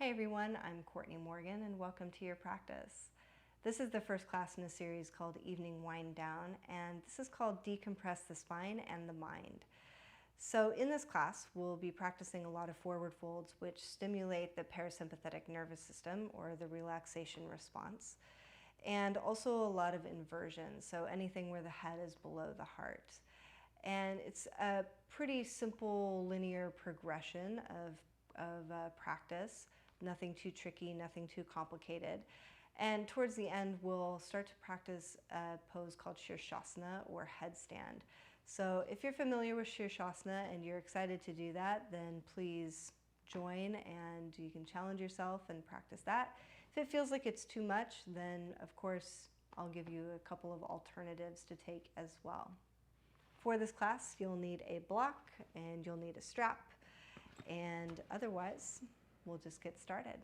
Hey everyone, I'm Courtney Morgan and welcome to your practice. This is the first class in a series called Evening Wind Down, and this is called Decompress the Spine and the Mind. So in this class, we'll be practicing a lot of forward folds which stimulate the parasympathetic nervous system or the relaxation response, and also a lot of inversions, so anything where the head is below the heart. And it's a pretty simple linear progression of practice. Nothing too tricky, nothing too complicated. And towards the end, we'll start to practice a pose called Shirshasana or headstand. So if you're familiar with Shirshasana and you're excited to do that, then please join and you can challenge yourself and practice that. If it feels like it's too much, then of course I'll give you a couple of alternatives to take as well. For this class, you'll need a block and you'll need a strap, and otherwise, we'll just get started.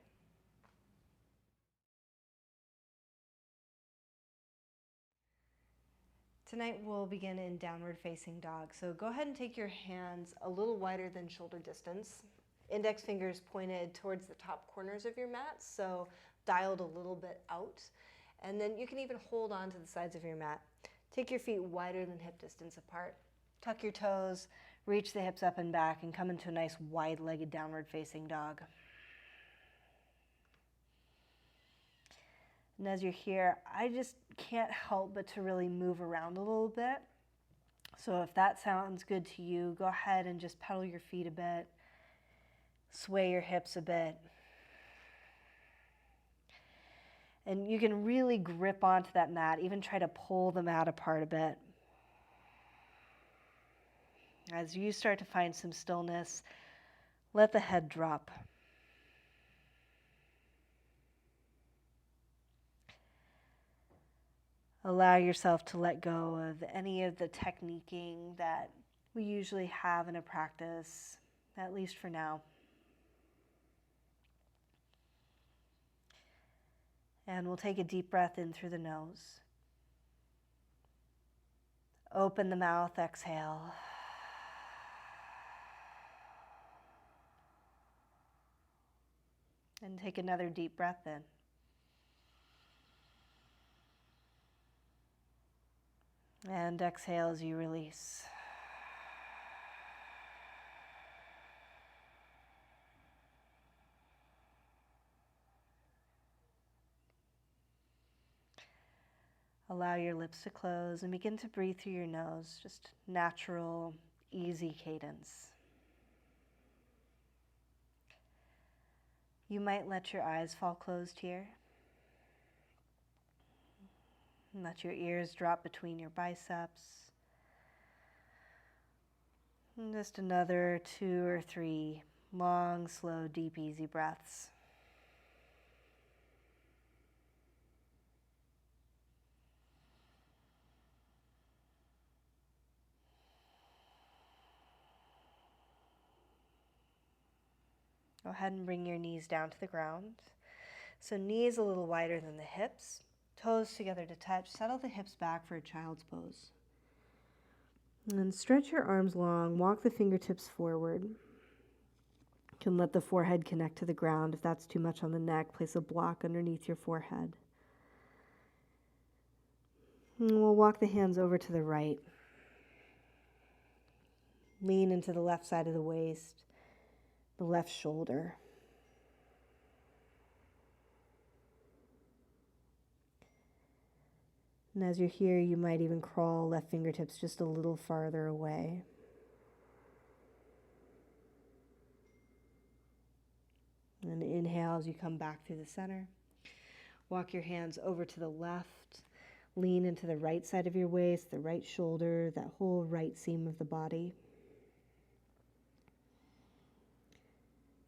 Tonight we'll begin in downward facing dog. So go ahead and take your hands a little wider than shoulder distance. Index fingers pointed towards the top corners of your mat, so dialed a little bit out. And then you can even hold on to the sides of your mat. Take your feet wider than hip distance apart. Tuck your toes, reach the hips up and back, and come into a nice wide-legged downward facing dog. And as you're here, I just can't help but to really move around a little bit. So if that sounds good to you, go ahead and just pedal your feet a bit, sway your hips a bit. And you can really grip onto that mat, even try to pull the mat apart a bit. As you start to find some stillness, let the head drop. Allow yourself to let go of any of the techniquing that we usually have in a practice, at least for now. And we'll take a deep breath in through the nose. Open the mouth, exhale. And take another deep breath in. And exhale as you release. Allow your lips to close and begin to breathe through your nose, just natural, easy cadence. You might let your eyes fall closed here. And let your ears drop between your biceps. And just another 2 or 3 long, slow, deep, easy breaths. Go ahead and bring your knees down to the ground. So knees a little wider than the hips, toes together to touch. Settle the hips back for a child's pose. And then stretch your arms long, walk the fingertips forward. You can let the forehead connect to the ground. If that's too much on the neck, place a block underneath your forehead. And we'll walk the hands over to the right. Lean into the left side of the waist, the left shoulder. And as you're here, you might even crawl left fingertips just a little farther away. And inhale as you come back through the center. Walk your hands over to the left. Lean into the right side of your waist, the right shoulder, that whole right seam of the body.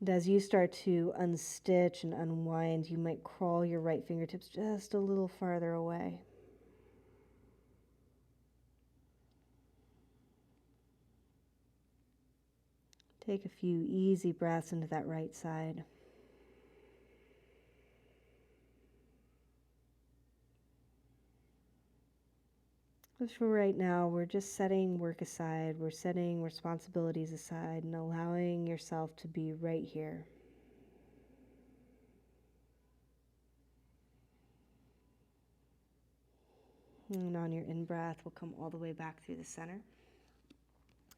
And as you start to unstitch and unwind, you might crawl your right fingertips just a little farther away. Take a few easy breaths into that right side. For right now, we're just setting work aside, we're setting responsibilities aside and allowing yourself to be right here. And on your in-breath, we'll come all the way back through the center.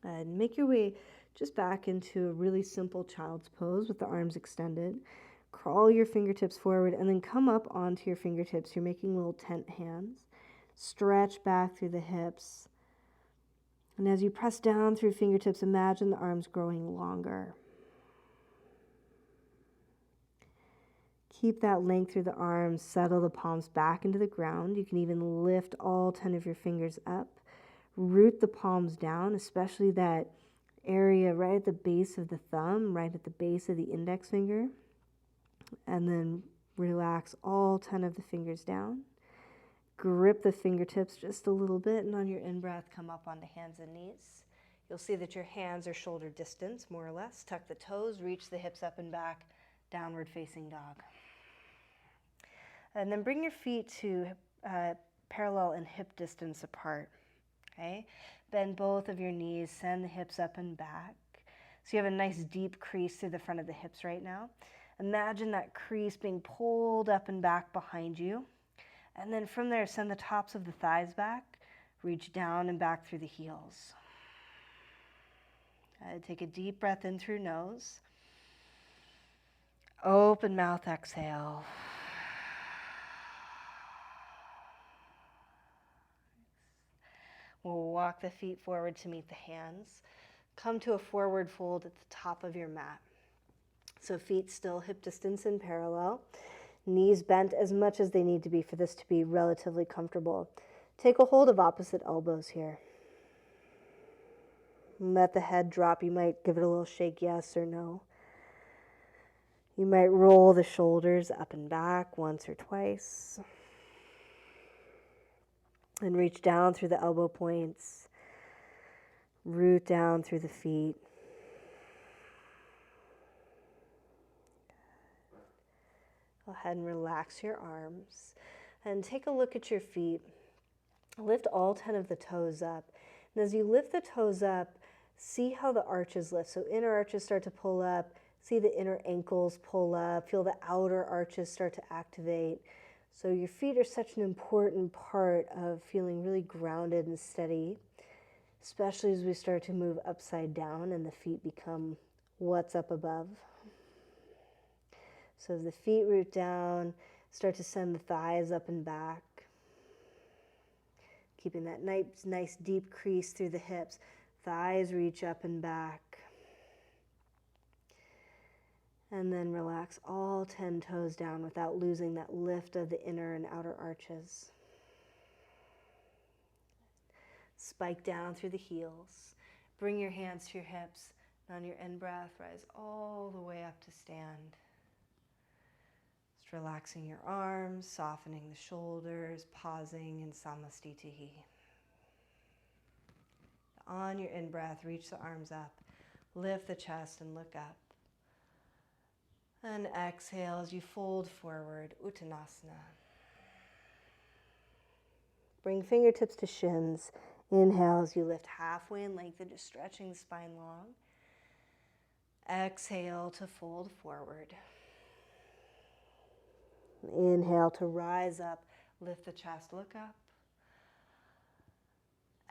And make your way just back into a really simple child's pose with the arms extended. Crawl your fingertips forward and then come up onto your fingertips. You're making little tent hands. Stretch back through the hips. And as you press down through fingertips, imagine the arms growing longer. Keep that length through the arms. Settle the palms back into the ground. You can even lift all 10 of your fingers up. Root the palms down, especially that area right at the base of the thumb, right at the base of the index finger. And then relax all 10 of the fingers down. Grip the fingertips just a little bit, and on your in-breath, come up onto hands and knees. You'll see that your hands are shoulder distance, more or less. Tuck the toes, reach the hips up and back, downward facing dog. And then bring your feet to parallel and hip distance apart. Okay? Bend both of your knees, send the hips up and back. So you have a nice deep crease through the front of the hips right now. Imagine that crease being pulled up and back behind you. And then from there, send the tops of the thighs back, reach down and back through the heels. Take a deep breath in through nose. Open mouth, exhale. We'll walk the feet forward to meet the hands. Come to a forward fold at the top of your mat. So feet still hip distance and parallel. Knees bent as much as they need to be for this to be relatively comfortable. Take a hold of opposite elbows here. Let the head drop. You might give it a little shake, yes or no. You might roll the shoulders up and back once or twice. And reach down through the elbow points. Root down through the feet. Go ahead and relax your arms. And take a look at your feet. Lift all 10 of the toes up. And as you lift the toes up, see how the arches lift. So inner arches start to pull up. See the inner ankles pull up. Feel the outer arches start to activate. So your feet are such an important part of feeling really grounded and steady, especially as we start to move upside down and the feet become what's up above. So as the feet root down, start to send the thighs up and back, keeping that nice deep crease through the hips. Thighs reach up and back. And then relax all 10 toes down without losing that lift of the inner and outer arches. Spike down through the heels. Bring your hands to your hips. And on your in-breath, rise all the way up to stand. Just relaxing your arms, softening the shoulders, pausing in samastitihi. On your in-breath, reach the arms up. Lift the chest and look up. And exhale as you fold forward, uttanasana. Bring fingertips to shins. Inhale as you lift halfway in length and just stretching the spine long. Exhale to fold forward. Inhale to rise up, lift the chest, look up.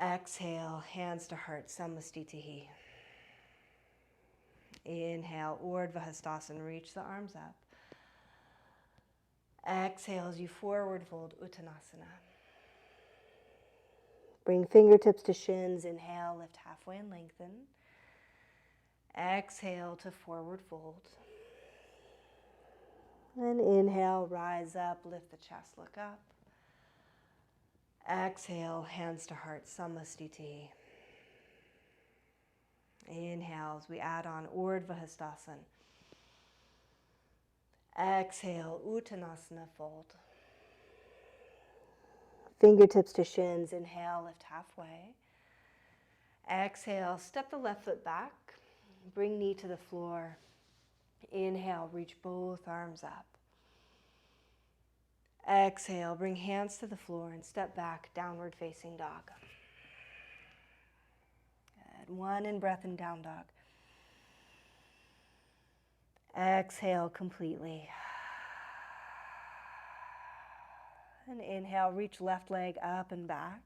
Exhale, hands to heart, samastitihi. Inhale, Urdhva Hastasana, reach the arms up. Exhale as you forward fold, Uttanasana. Bring fingertips to shins. Inhale, lift halfway and lengthen. Exhale to forward fold. And inhale, rise up, lift the chest, look up. Exhale, hands to heart, samastitihi. Inhale as we add on Urdhva Hastasana. Exhale, Uttanasana, fold. Fingertips to shins. Inhale, lift halfway. Exhale, step the left foot back. Bring knee to the floor. Inhale, reach both arms up. Exhale, bring hands to the floor and step back, downward facing dog. Good. One in breath and down dog. Exhale completely. And inhale, reach left leg up and back.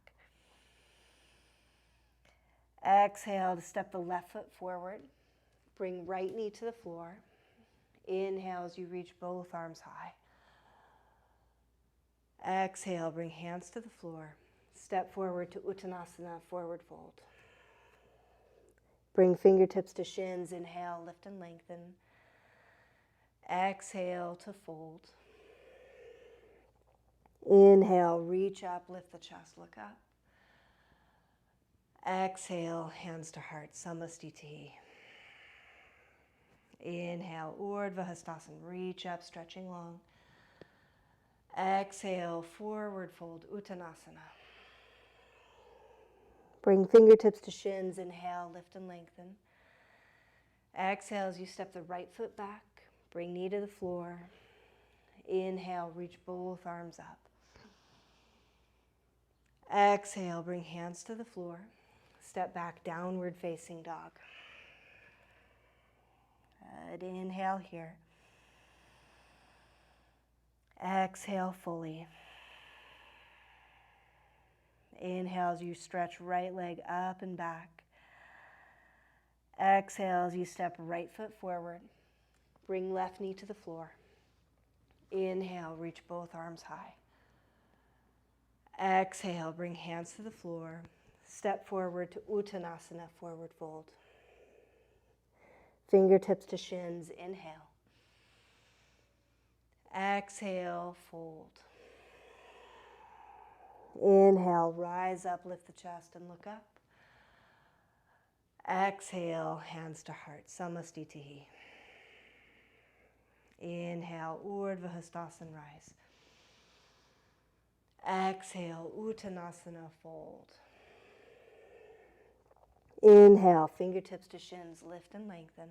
Exhale to step the left foot forward. Bring right knee to the floor. Inhale as you reach both arms high. Exhale, bring hands to the floor. Step forward to uttanasana, forward fold. Bring fingertips to shins. Inhale, lift and lengthen. Exhale to fold. Inhale, reach up, lift the chest, look up. Exhale, hands to heart, samastiti. Inhale, Urdhva Hastasana, reach up, stretching long. Exhale, forward fold, uttanasana. Bring fingertips to shins. Inhale, lift and lengthen. Exhale as you step the right foot back. Bring knee to the floor. Inhale, reach both arms up. Exhale, bring hands to the floor. Step back, downward facing dog. Good. Inhale here. Exhale fully. Inhale as you stretch right leg up and back. Exhale as you step right foot forward. Bring left knee to the floor. Inhale, reach both arms high. Exhale, bring hands to the floor. Step forward to uttanasana, forward fold. Fingertips to shins. Inhale. Exhale, fold. Inhale, rise up, lift the chest and look up. Exhale, hands to heart, samastiti. Inhale, Urdhva Hastasana, rise. Exhale, uttanasana, fold. Inhale, fingertips to shins, lift and lengthen.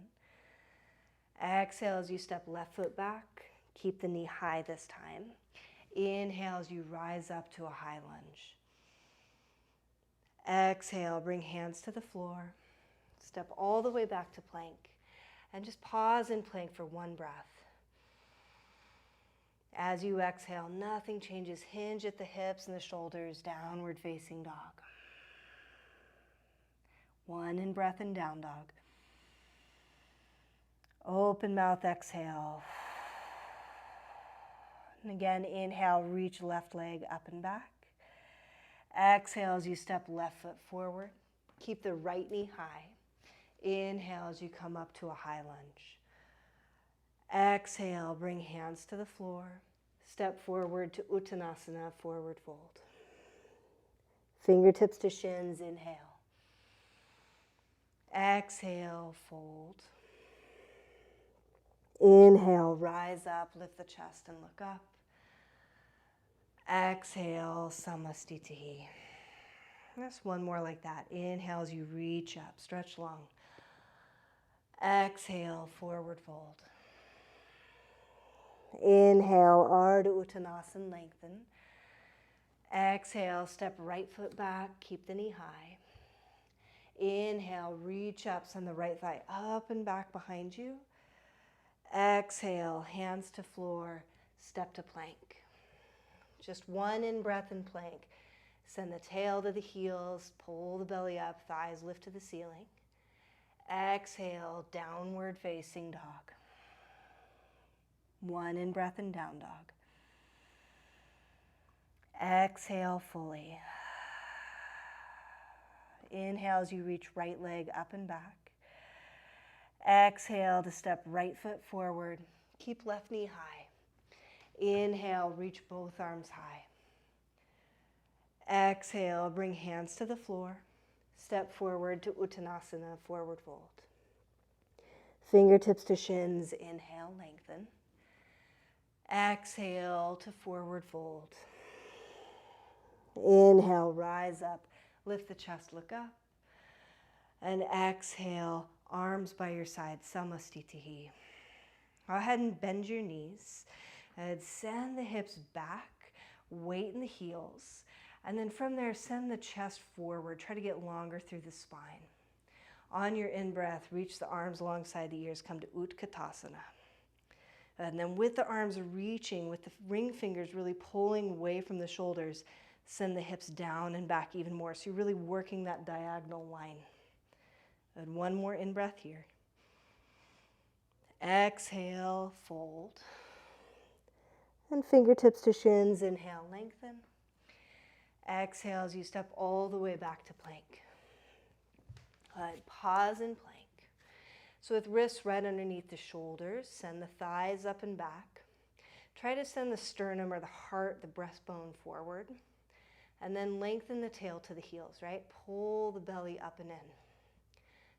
Exhale as you step left foot back. Keep the knee high this time. Inhale as you rise up to a high lunge. Exhale, bring hands to the floor. Step all the way back to plank. And just pause in plank for one breath. As you exhale, nothing changes. Hinge at the hips and the shoulders, downward facing dog. One in breath and down dog. Open mouth, exhale. And again, inhale, reach left leg up and back. Exhale as you step left foot forward. Keep the right knee high. Inhale as you come up to a high lunge. Exhale, bring hands to the floor. Step forward to uttanasana, forward fold. Fingertips to shins, inhale. Exhale, fold. Inhale, rise up, lift the chest and look up. Exhale, samastiti. Just one more like that. Inhale as you reach up, stretch long. Exhale, forward fold. Inhale, Ardha Uttanasana, lengthen. Exhale, step right foot back, keep the knee high. Inhale, reach up, send the right thigh up and back behind you. Exhale, hands to floor, step to plank. Just one in breath and plank. Send the tail to the heels, pull the belly up, thighs lift to the ceiling. Exhale, downward facing dog. One in breath and down dog. Exhale fully. Inhale as you reach right leg up and back. Exhale to step right foot forward. Keep left knee high. Inhale, reach both arms high. Exhale, bring hands to the floor. Step forward to Uttanasana, forward fold. Fingertips to shins, inhale, lengthen. Exhale to forward fold. Inhale, rise up, lift the chest, look up. And exhale, arms by your side, samastitihi. Go ahead and bend your knees. And send the hips back, weight in the heels. And then from there, send the chest forward. Try to get longer through the spine. On your in-breath, reach the arms alongside the ears. Come to Utkatasana. And then with the arms reaching, with the ring fingers really pulling away from the shoulders, send the hips down and back even more. So you're really working that diagonal line. And one more in-breath here. Exhale, fold. And fingertips to shins, inhale, lengthen. Exhale as you step all the way back to plank. Pause in plank. So with wrists right underneath the shoulders, send the thighs up and back. Try to send the sternum or the heart, the breastbone forward. And then lengthen the tail to the heels, right? Pull the belly up and in.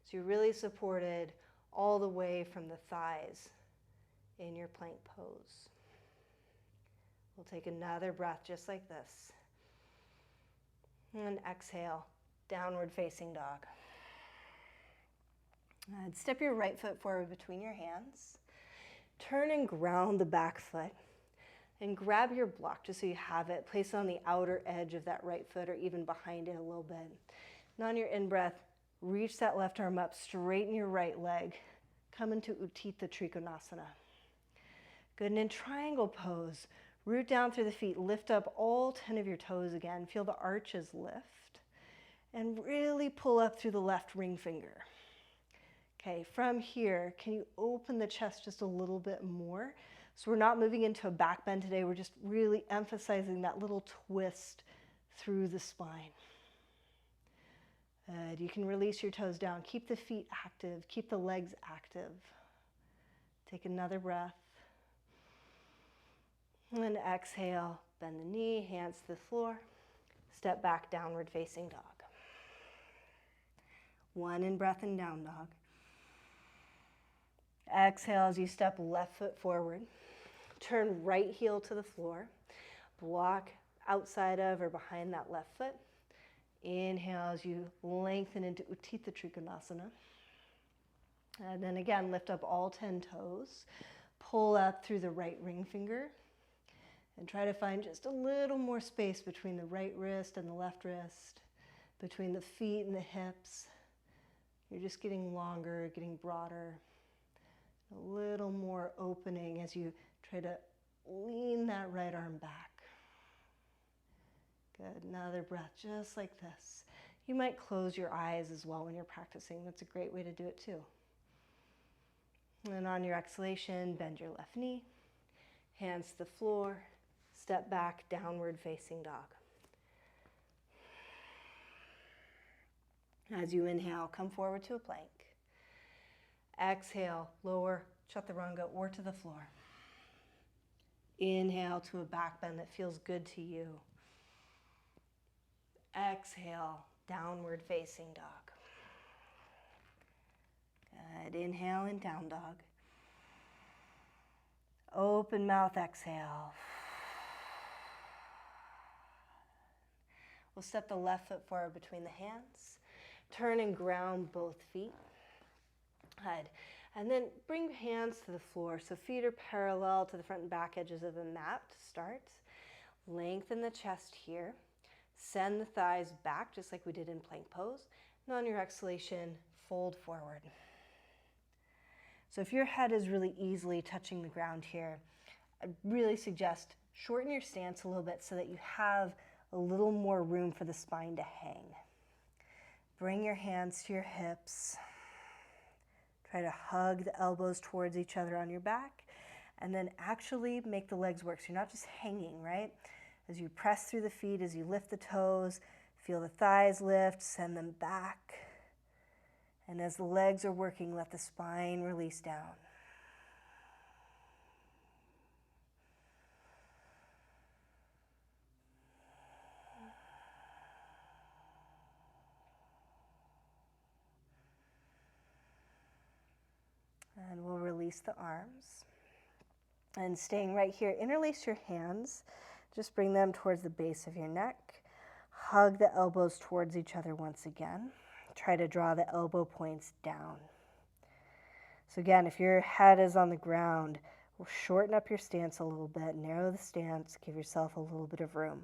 So you're really supported all the way from the thighs in your plank pose. We'll take another breath just like this. And exhale, downward facing dog. And step your right foot forward between your hands. Turn and ground the back foot. And grab your block just so you have it. Place it on the outer edge of that right foot or even behind it a little bit. And on your in-breath, reach that left arm up, straighten your right leg. Come into uttanasana. Good, and in triangle pose, root down through the feet, lift up all 10 of your toes again. Feel the arches lift. And really pull up through the left ring finger. Okay, from here, can you open the chest just a little bit more? So we're not moving into a back bend today. We're just really emphasizing that little twist through the spine. Good. You can release your toes down. Keep the feet active. Keep the legs active. Take another breath. And exhale. Bend the knee, hands to the floor. Step back, downward facing dog. One in-breath and down dog. Exhale as you step left foot forward. Turn right heel to the floor. Block outside of or behind that left foot. Inhale as you lengthen into uttanasana. And then again, lift up all 10 toes. Pull up through the right ring finger. And try to find just a little more space between the right wrist and the left wrist, between the feet and the hips. You're just getting longer, getting broader. A little more opening as you try to lean that right arm back. Good, another breath just like this. You might close your eyes as well when you're practicing. That's a great way to do it too. And on your exhalation, bend your left knee, hands to the floor, step back, downward facing dog. As you inhale, come forward to a plank. Exhale, lower chaturanga or to the floor. Inhale to a back bend that feels good to you. Exhale, downward facing dog. Good, inhale and down dog. Open mouth, exhale. We'll step the left foot forward between the hands. Turn and ground both feet. Good. And then bring hands to the floor. So feet are parallel to the front and back edges of the mat to start. Lengthen the chest here. Send the thighs back just like we did in plank pose. And on your exhalation, fold forward. So if your head is really easily touching the ground here, I'd really suggest shorten your stance a little bit so that you have a little more room for the spine to hang. Bring your hands to your hips. Try to hug the elbows towards each other on your back, and then actually make the legs work. So you're not just hanging, right? As you press through the feet, as you lift the toes, feel the thighs lift, send them back. And as the legs are working, let the spine release down. And we'll release the arms. And staying right here, interlace your hands. Just bring them towards the base of your neck. Hug the elbows towards each other once again. Try to draw the elbow points down. So again, if your head is on the ground, we'll shorten up your stance a little bit, narrow the stance, give yourself a little bit of room.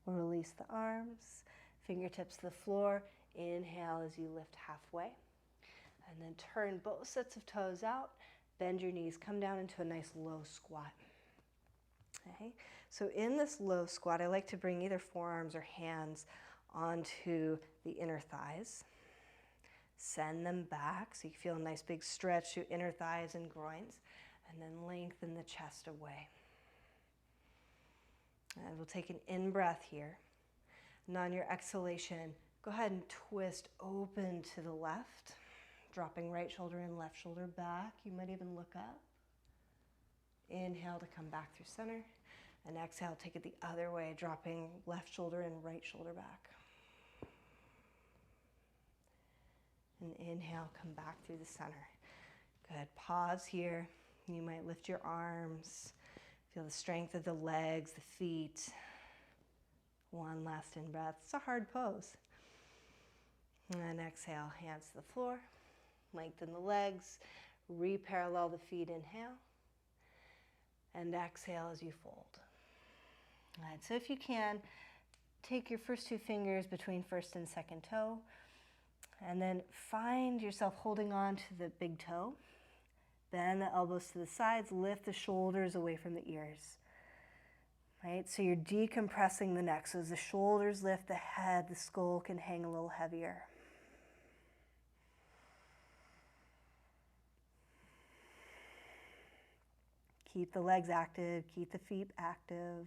We'll release the arms, fingertips to the floor. Inhale as you lift halfway. And then turn both sets of toes out. Bend your knees. Come down into a nice low squat. Okay? So in this low squat, I like to bring either forearms or hands onto the inner thighs. Send them back so you feel a nice big stretch through inner thighs and groins. And then lengthen the chest away. And we'll take an in-breath here. And on your exhalation, go ahead and twist open to the left. Dropping right shoulder in, left shoulder back. You might even look up. Inhale to come back through center. And exhale, take it the other way, dropping left shoulder in, right shoulder back. And inhale, come back through the center. Good. Pause here. You might lift your arms. Feel the strength of the legs, the feet. One last in-breath. It's a hard pose. And exhale, hands to the floor. Lengthen the legs. Re-parallel the feet. Inhale. And exhale as you fold. All right, so if you can, take your first two fingers between first and second toe. And then find yourself holding on to the big toe. Bend the elbows to the sides, lift the shoulders away from the ears. Right? So you're decompressing the neck. So as the shoulders lift, the head, the skull can hang a little heavier. Keep the legs active, keep the feet active.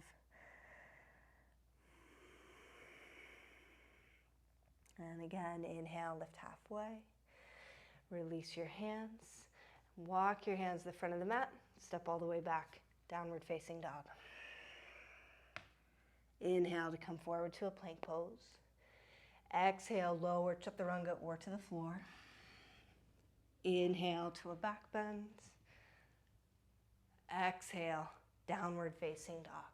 And again, inhale, lift halfway. Release your hands. Walk your hands to the front of the mat. Step all the way back. Downward facing dog. Inhale to come forward to a plank pose. Exhale, lower chaturanga or to the floor. Inhale to a back bend. Exhale, downward facing dog.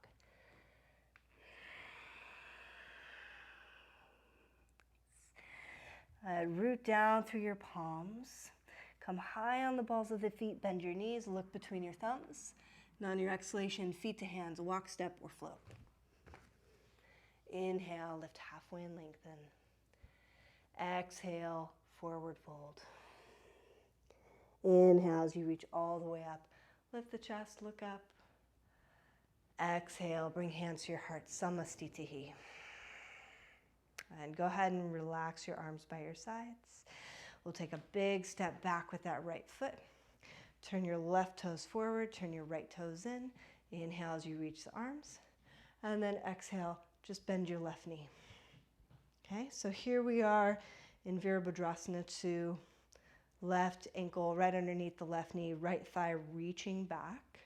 Root down through your palms. Come high on the balls of the feet, bend your knees, look between your thumbs. And on your exhalation, feet to hands, walk, step, or float. Inhale, lift halfway and lengthen. Exhale, forward fold. Inhale as you reach all the way up. Lift the chest, look up. Exhale, bring hands to your heart, samastitihi. And go ahead and relax your arms by your sides. We'll take a big step back with that right foot. Turn your left toes forward, turn your right toes in. Inhale as you reach the arms. And then exhale, just bend your left knee. Okay, so here we are in Virabhadrasana 2. Left ankle right underneath the left knee, right thigh reaching back.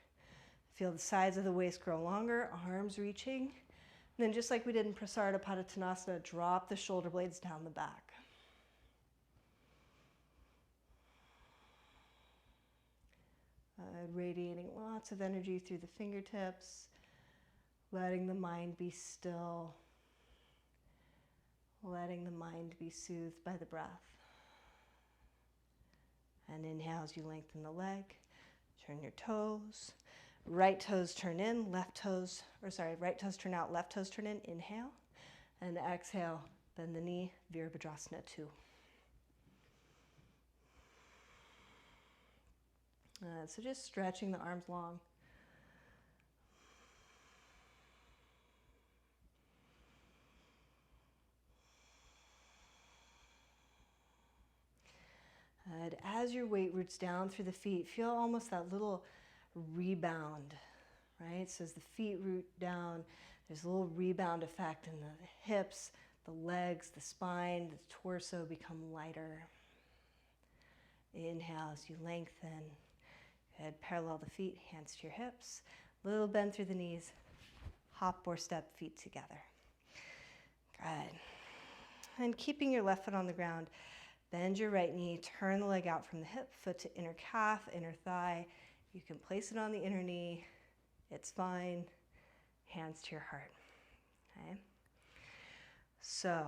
Feel the sides of the waist grow longer, arms reaching. And then just like we did in prasarita padottanasana, drop the shoulder blades down the back. Radiating lots of energy through the fingertips, letting the mind be still, letting the mind be soothed by the breath. And inhale as you lengthen the leg, turn your toes. Right toes turn in, right toes turn out, left toes turn in. Inhale. And exhale, bend the knee, Virabhadrasana 2. So just stretching the arms long. And as your weight roots down through the feet, feel almost that little rebound, right? So as the feet root down, there's a little rebound effect in the hips, the legs, the spine, the torso become lighter. Inhale as you lengthen. Head parallel the feet, hands to your hips. Little bend through the knees. Hop or step feet together. Good. And keeping your left foot on the ground, bend your right knee, turn the leg out from the hip, foot to inner calf, inner thigh. You can place it on the inner knee. It's fine. Hands to your heart. Okay? So,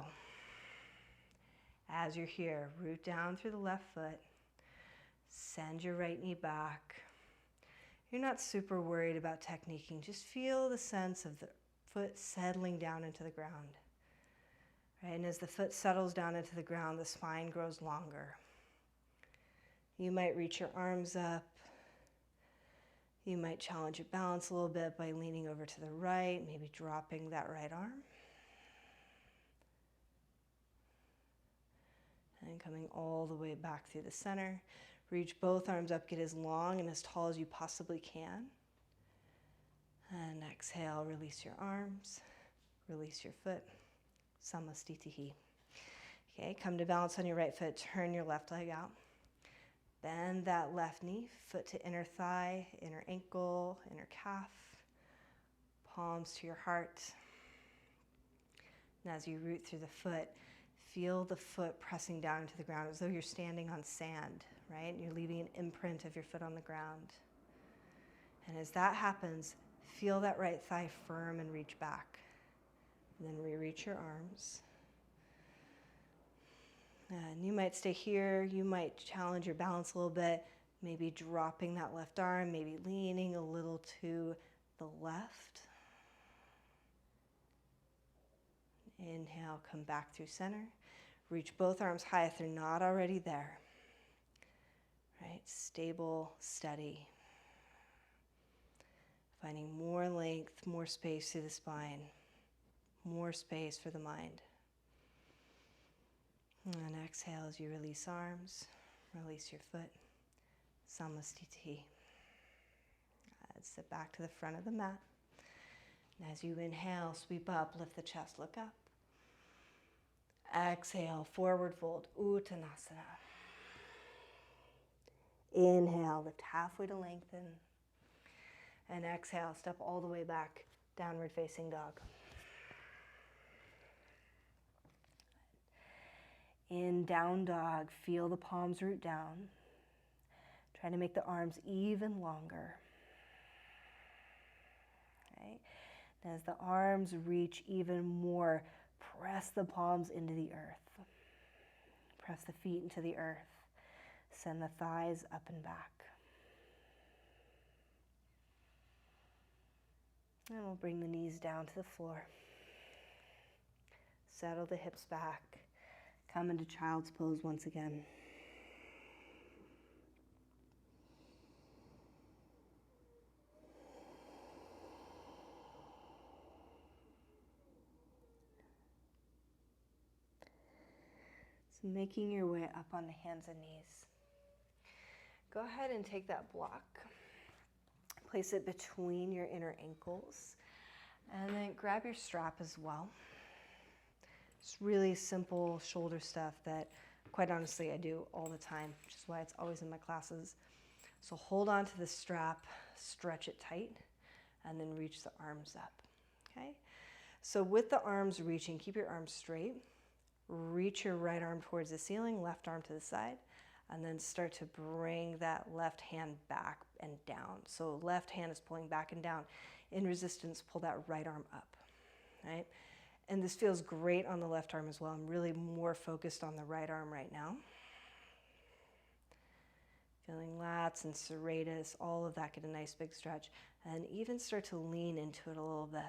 as you're here, root down through the left foot. Send your right knee back. You're not super worried about techniquing. Just feel the sense of the foot settling down into the ground. Right? And as the foot settles down into the ground, the spine grows longer. You might reach your arms up. You might challenge your balance a little bit by leaning over to the right, maybe dropping that right arm. And coming all the way back through the center. Reach both arms up, get as long and as tall as you possibly can. And exhale, release your arms, release your foot. Samastitihi. Okay, come to balance on your right foot, turn your left leg out. Bend that left knee, foot to inner thigh, inner ankle, inner calf, palms to your heart. And as you root through the foot, feel the foot pressing down into the ground as though you're standing on sand, right? You're leaving an imprint of your foot on the ground. And as that happens, feel that right thigh firm and reach back. And then re-reach your arms. And you might stay here. You might challenge your balance a little bit, maybe dropping that left arm, maybe leaning a little to the left. Inhale, come back through center. Reach both arms high if they're not already there. Right? Stable, steady. Finding more length, more space through the spine, more space for the mind. And exhale as you release arms, release your foot. Samastitihi. Sit back to the front of the mat. And as you inhale, sweep up, lift the chest, look up. Exhale, forward fold, uttanasana. Inhale, lift halfway to lengthen. And exhale, step all the way back, downward facing dog. In down dog, feel the palms root down. Try to make the arms even longer. Okay. And as the arms reach even more, press the palms into the earth. Press the feet into the earth. Send the thighs up and back. And we'll bring the knees down to the floor. Settle the hips back. Come into child's pose once again. So making your way up on the hands and knees. Go ahead and take that block. Place it between your inner ankles. And then grab your strap as well. It's really simple shoulder stuff that, quite honestly, I do all the time, which is why it's always in my classes. So hold on to the strap, stretch it tight, and then reach the arms up, okay? So with the arms reaching, keep your arms straight. Reach your right arm towards the ceiling, left arm to the side, and then start to bring that left hand back and down. So left hand is pulling back and down. In resistance, pull that right arm up, right? And this feels great on the left arm as well. I'm really more focused on the right arm right now. Feeling lats and serratus, all of that, get a nice big stretch. And even start to lean into it a little bit.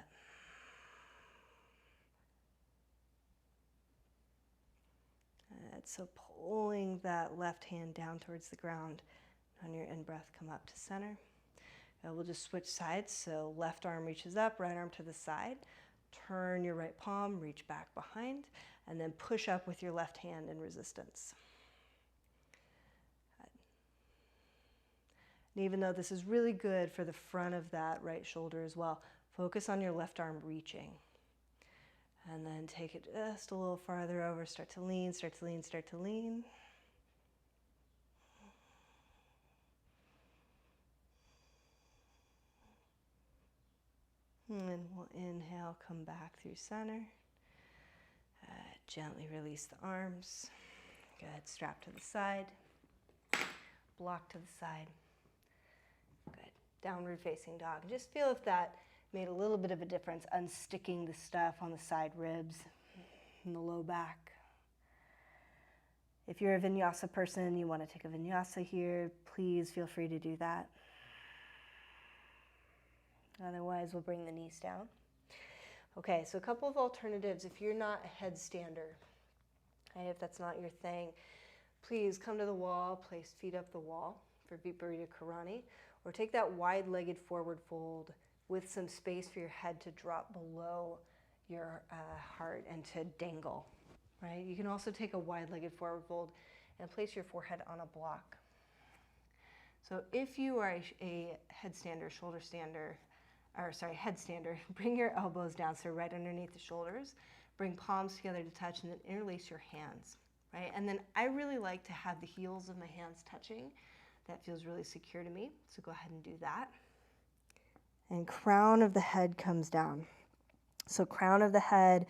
So pulling that left hand down towards the ground. On your in-breath, come up to center. We'll just switch sides. So left arm reaches up, right arm to the side. Turn your right palm, reach back behind, and then push up with your left hand in resistance. And even though this is really good for the front of that right shoulder as well, focus on your left arm reaching. And then take it just a little farther over. Start to lean, start to lean, start to lean. And we'll inhale, come back through center. Gently release the arms. Good, strap to the side. Block to the side. Good, downward facing dog. Just feel if that made a little bit of a difference, unsticking the stuff on the side ribs and the low back. If you're a vinyasa person, you want to take a vinyasa here, please feel free to do that. Otherwise, we'll bring the knees down. Okay, so a couple of alternatives if you're not a headstander, okay, if that's not your thing. Please come to the wall, place feet up the wall for Viparita Karani, or take that wide-legged forward fold with some space for your head to drop below your heart and to dangle, right? You can also take a wide-legged forward fold and place your forehead on a block. So if you are a headstander, shoulder stander, headstander, bring your elbows down, so right underneath the shoulders. Bring palms together to touch, and then interlace your hands, right? And then I really like to have the heels of my hands touching. That feels really secure to me, so go ahead and do that. And crown of the head comes down. So crown of the head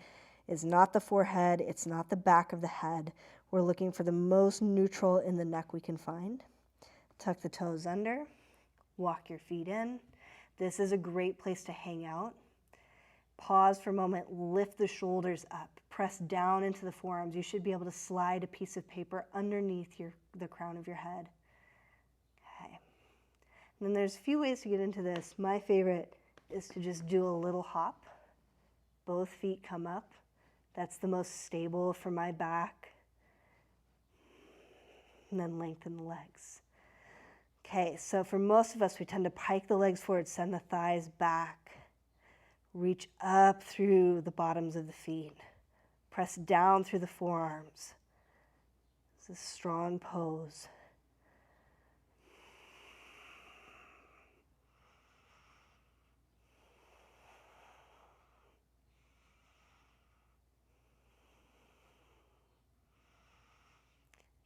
is not the forehead, it's not the back of the head. We're looking for the most neutral in the neck we can find. Tuck the toes under, walk your feet in. This is a great place to hang out. Pause for a moment, lift the shoulders up, press down into the forearms. You should be able to slide a piece of paper underneath the crown of your head. Okay. And then there's a few ways to get into this. My favorite is to just do a little hop. Both feet come up. That's the most stable for my back. And then lengthen the legs. Okay, so for most of us, we tend to pike the legs forward, send the thighs back. Reach up through the bottoms of the feet. Press down through the forearms. It's a strong pose.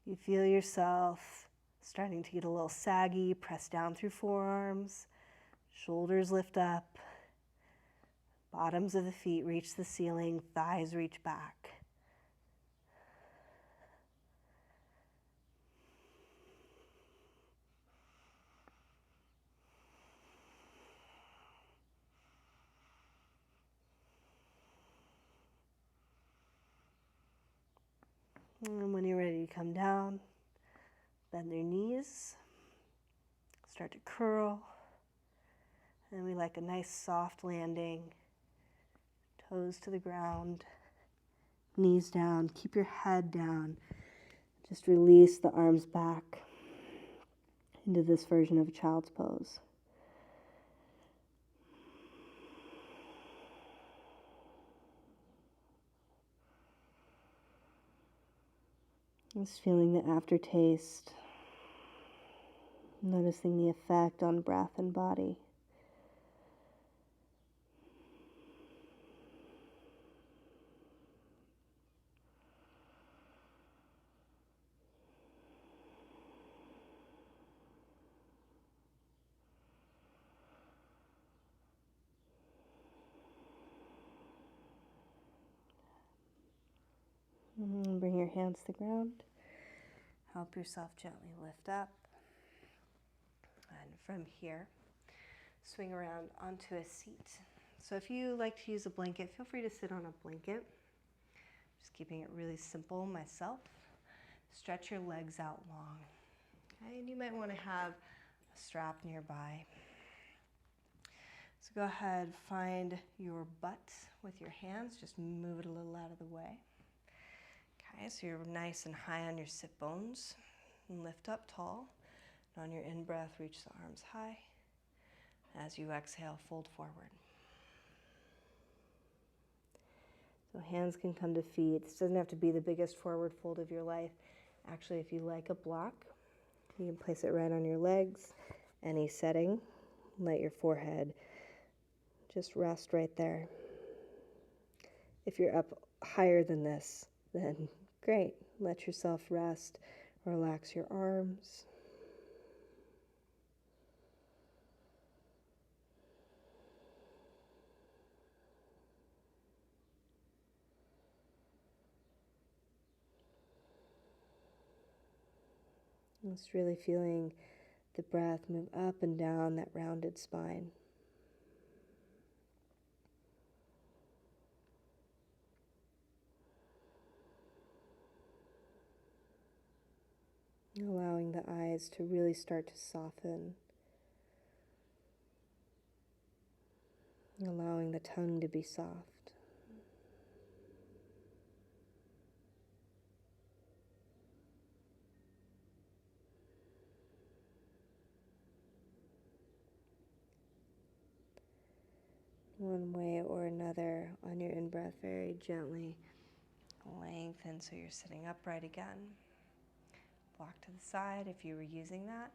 You feel yourself starting to get a little saggy. Press down through forearms. Shoulders lift up. Bottoms of the feet reach the ceiling. Thighs reach back. And when you're ready to come down, bend your knees. Start to curl. And we like a nice soft landing. Toes to the ground, knees down, keep your head down. Just release the arms back into this version of a child's pose. Just feeling the aftertaste, noticing the effect on breath and body. And bring your hands to the ground. Help yourself gently lift up. And from here, swing around onto a seat. So if you like to use a blanket, feel free to sit on a blanket. Just keeping it really simple myself. Stretch your legs out long. Okay, and you might want to have a strap nearby. So go ahead, find your butt with your hands. Just move it a little out of the way. Okay, so you're nice and high on your sit bones. And lift up tall. And on your in-breath, reach the arms high. As you exhale, fold forward. So hands can come to feet. This doesn't have to be the biggest forward fold of your life. Actually, if you like a block, you can place it right on your legs. Any setting. Let your forehead just rest right there. If you're up higher than this, then great. Let yourself rest. Relax your arms. Just really feeling the breath move up and down that rounded spine. Allowing the eyes to really start to soften. Allowing the tongue to be soft. One way or another on your in-breath, very gently lengthen so you're sitting upright again. Block to the side if you were using that.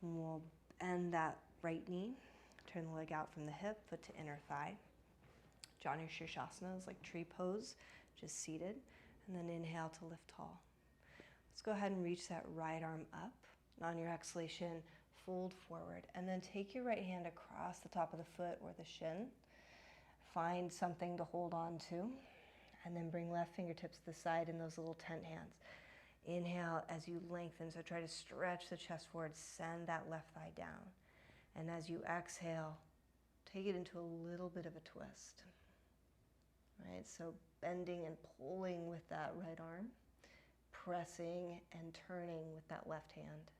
And we'll bend that right knee. Turn the leg out from the hip, foot to inner thigh. Janu Shirshasana is like tree pose, just seated. And then inhale to lift tall. Let's go ahead and reach that right arm up. And on your exhalation, fold forward. And then take your right hand across the top of the foot or the shin. Find something to hold on to. And then bring left fingertips to the side in those little tent hands. Inhale as you lengthen. So try to stretch the chest forward. Send that left thigh down. And as you exhale, take it into a little bit of a twist. Right? So bending and pulling with that right arm. Pressing and turning with that left hand.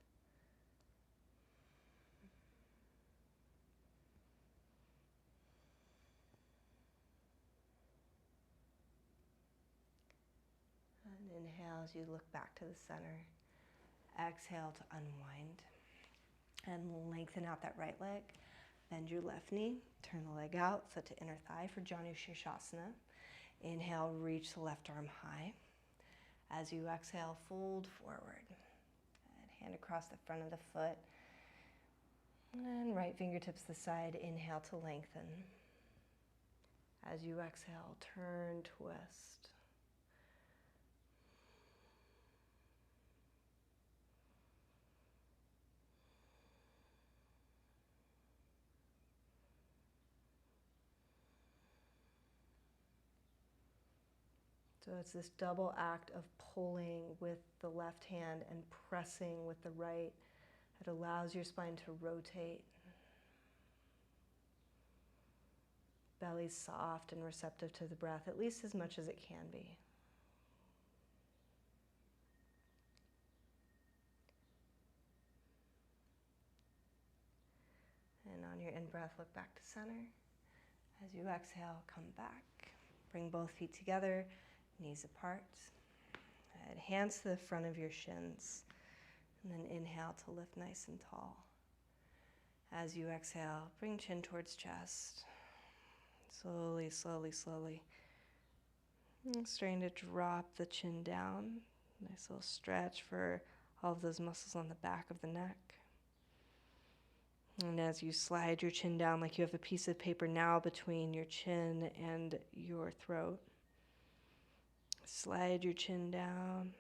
And inhale as you look back to the center. Exhale to unwind. And lengthen out that right leg. Bend your left knee. Turn the leg out, foot to inner thigh for Janu Shirshasana. Inhale, reach the left arm high. As you exhale, fold forward. And hand across the front of the foot. And right fingertips to the side. Inhale to lengthen. As you exhale, turn, twist. So it's this double act of pulling with the left hand and pressing with the right that allows your spine to rotate. Belly's soft and receptive to the breath, at least as much as it can be. And on your in-breath, look back to center. As you exhale, come back. Bring both feet together. Knees apart. Hands to the front of your shins. And then inhale to lift nice and tall. As you exhale, bring chin towards chest. Slowly, slowly, slowly. And starting to drop the chin down. Nice little stretch for all of those muscles on the back of the neck. And as you slide your chin down like you have a piece of paper now between your chin and your throat. Slide your chin down.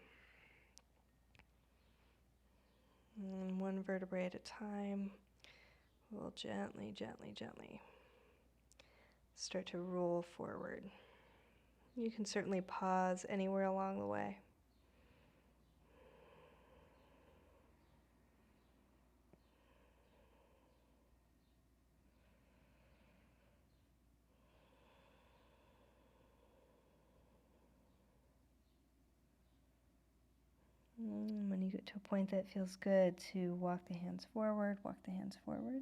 And one vertebrae at a time. We'll gently, gently, gently start to roll forward. You can certainly pause anywhere along the way. When you get to a point that feels good, to walk the hands forward, walk the hands forward.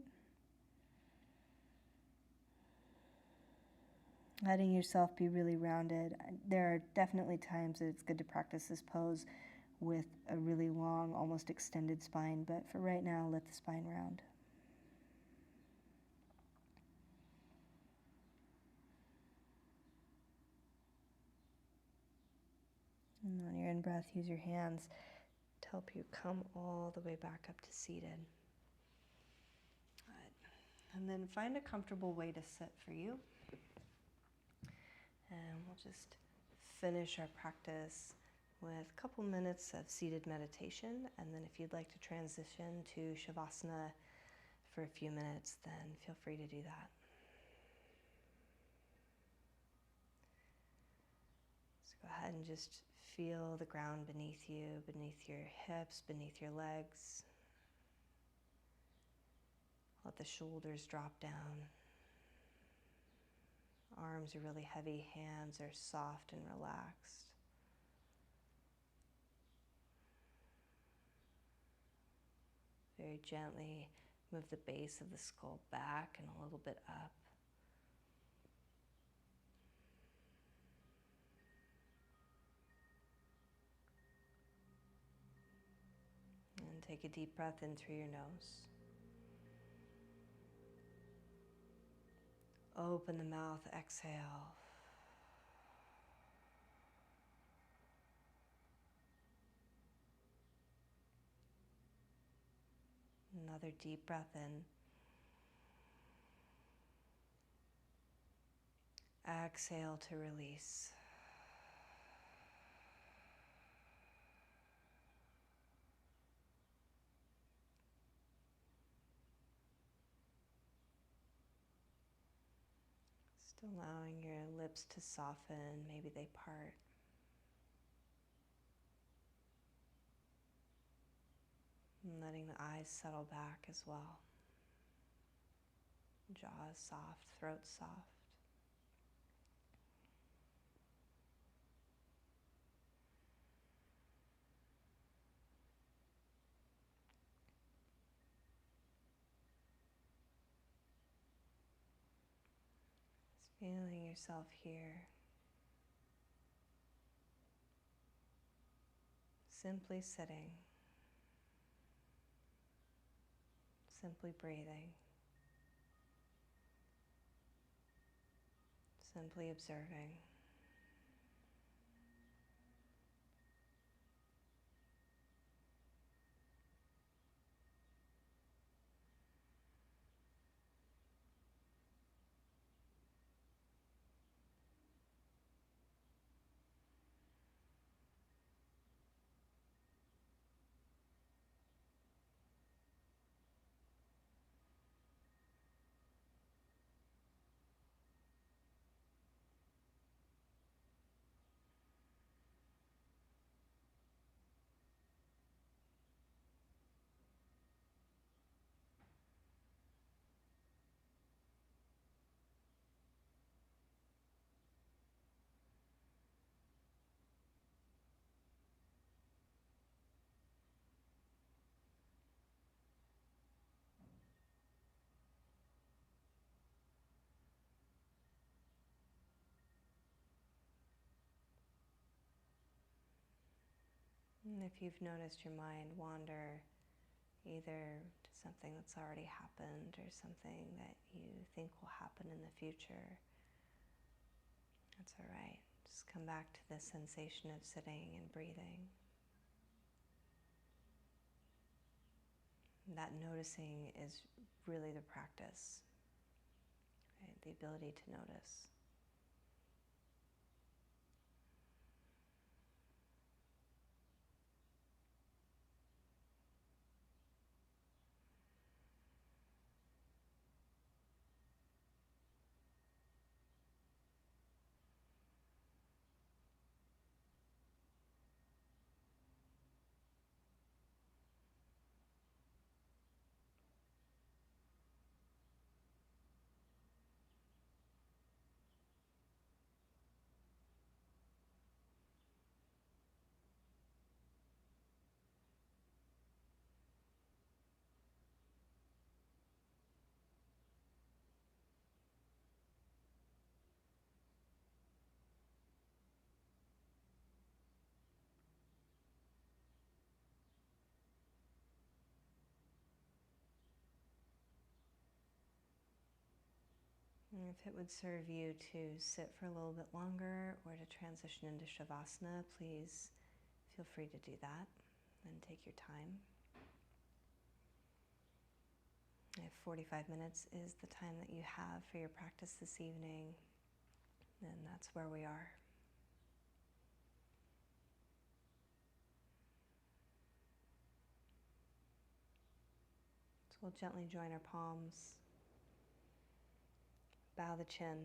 Letting yourself be really rounded. There are definitely times that it's good to practice this pose with a really long, almost extended spine, but for right now, let the spine round. And on your in-breath, use your hands to help you come all the way back up to seated. Good. And then find a comfortable way to sit for you. And we'll just finish our practice with a couple minutes of seated meditation. And then if you'd like to transition to Shavasana for a few minutes, then feel free to do that. So go ahead and just feel the ground beneath you, beneath your hips, beneath your legs. Let the shoulders drop down. Arms are really heavy, hands are soft and relaxed. Very gently move the base of the skull back and a little bit up. And take a deep breath in through your nose. Open the mouth, exhale. Another deep breath in. Exhale to release. Just allowing your lips to soften, maybe they part. And letting the eyes settle back as well. Jaws soft, throat soft. Just feeling yourself here. Simply sitting. Simply breathing. Simply observing. And if you've noticed your mind wander either to something that's already happened or something that you think will happen in the future, that's all right. Just come back to the sensation of sitting and breathing. And that noticing is really the practice, right? The ability to notice. And if it would serve you to sit for a little bit longer or to transition into Shavasana, please feel free to do that and take your time. If 45 minutes is the time that you have for your practice this evening, then that's where we are. So we'll gently join our palms, bow the chin.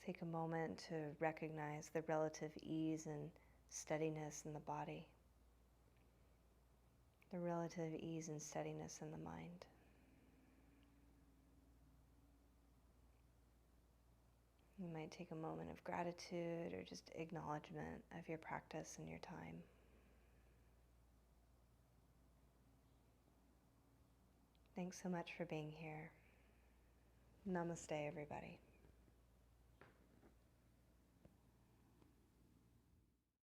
Take a moment to recognize the relative ease and steadiness in the body, the relative ease and steadiness in the mind. You might take a moment of gratitude or just acknowledgement of your practice and your time. Thanks so much for being here. Namaste, everybody.